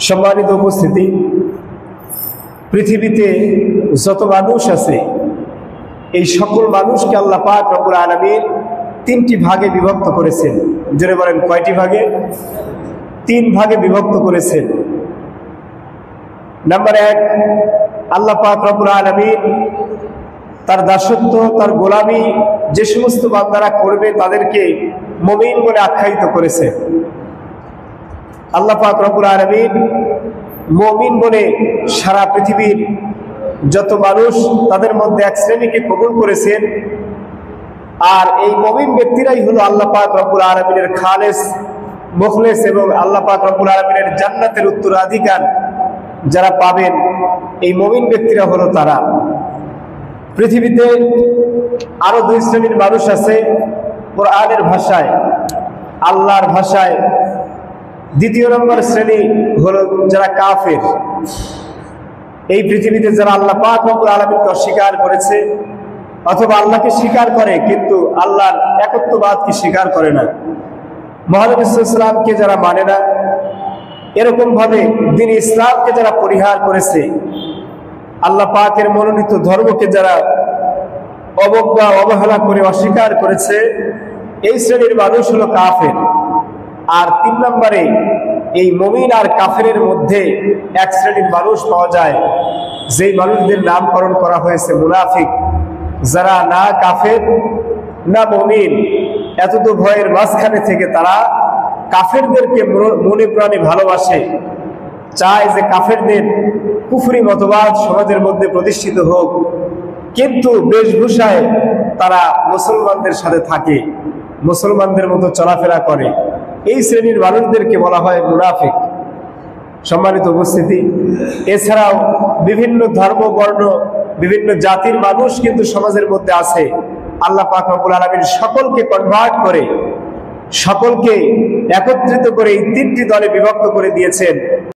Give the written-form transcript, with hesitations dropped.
সম্মানিত উপস্থিতি, পৃথিবীতে যত মানুষ আছে এই সকল মানুষকে আল্লাহ পাক রব্বুল আলামিন তিনটি ভাগে বিভক্ত করেছেন। জোরে বলেন, কয়টি ভাগে? তিন ভাগে বিভক্ত করেছেন। নাম্বার এক, আল্লাহ পাক রব্বুল আলামিন তার দাসত্ব, তার গোলামি যে সমস্ত বান্দারা করবে তাদেরকে মুমিন বলে আখ্যায়িত করেছে। আল্লাহ পাক রব্বুল আলামিন মুমিন বলে সারা পৃথিবীর যত মানুষ তাদের মধ্যে এক শ্রেণীকে কবুল করেছেন। আর এই মুমিন ব্যক্তিরাই হলো আল্লাহ পাক রব্বুল আলামিনের খালেস, মুখলেস এবং আল্লাহ পাক রব্বুল আলামিনের জান্নাতের উত্তরাধিকার যারা পাবেন, এই মুমিন ব্যক্তিরা হলো তারা। পৃথিবীতে আরো দুই শ্রেণীর মানুষ আছে। কোরআনের ভাষায়, আল্লাহর ভাষায় দ্বিতীয় নম্বর শ্রেণী হলো যারা কাফের। এই পৃথিবীতে যারা আল্লাহ পাক রব্বুল আলামিনকে অস্বীকার করেছে অথবা আল্লাহকে স্বীকার করে কিন্তু আল্লাহর একত্ববাদকে স্বীকার করে না, মুহাম্মদ সাল্লাল্লাহু আলাইহি ওয়াসাল্লামকে যারা মানে না, এরকম ভাবে দ্বীন ইসলামকে যারা পরিহার করেছে, আল্লাহ পাকের মনোনীত ধর্মকে যারা অবজ্ঞা অবহেলা করে অস্বীকার করেছে, এই শ্রেণীর মানুষ হলো কাফের। আর তিন নম্বরে এই মুমিন আর কাফেরের মধ্যে এক শ্রেণীর মানুষ পাওয়া যায়, যেই মানুষদের নামকরণ করা হয়েছে মুনাফিক, যারা না কাফের না মুমিন, এতদ ভয়ের মাঝখানে থেকে তারা কাফেরদেরকে মনে প্রাণে ভালোবাসে, চায় যে কাফেরদের কুফরি মতবাদ সমাজের মধ্যে প্রতিষ্ঠিত হোক, কিন্তু বেশভূষায় তারা মুসলমানদের সাথে থাকে, মুসলমানদের মতো চলাফেরা করে। এই শ্রেণীর মানুষদেরকে বলা হয় মুনাফিক। সম্মানিত উপস্থিতি, এছাড়াও বিভিন্ন ধর্ম, বর্ণ, বিভিন্ন জাতির মানুষ কিন্তু সমাজের মধ্যে আছে। আল্লাহ পাক রব্বুল আলামিন সকলকে কনভার্ট করে, সকলকে একত্রিত করে এই তিনটি দলে বিভক্ত করে দিয়েছেন।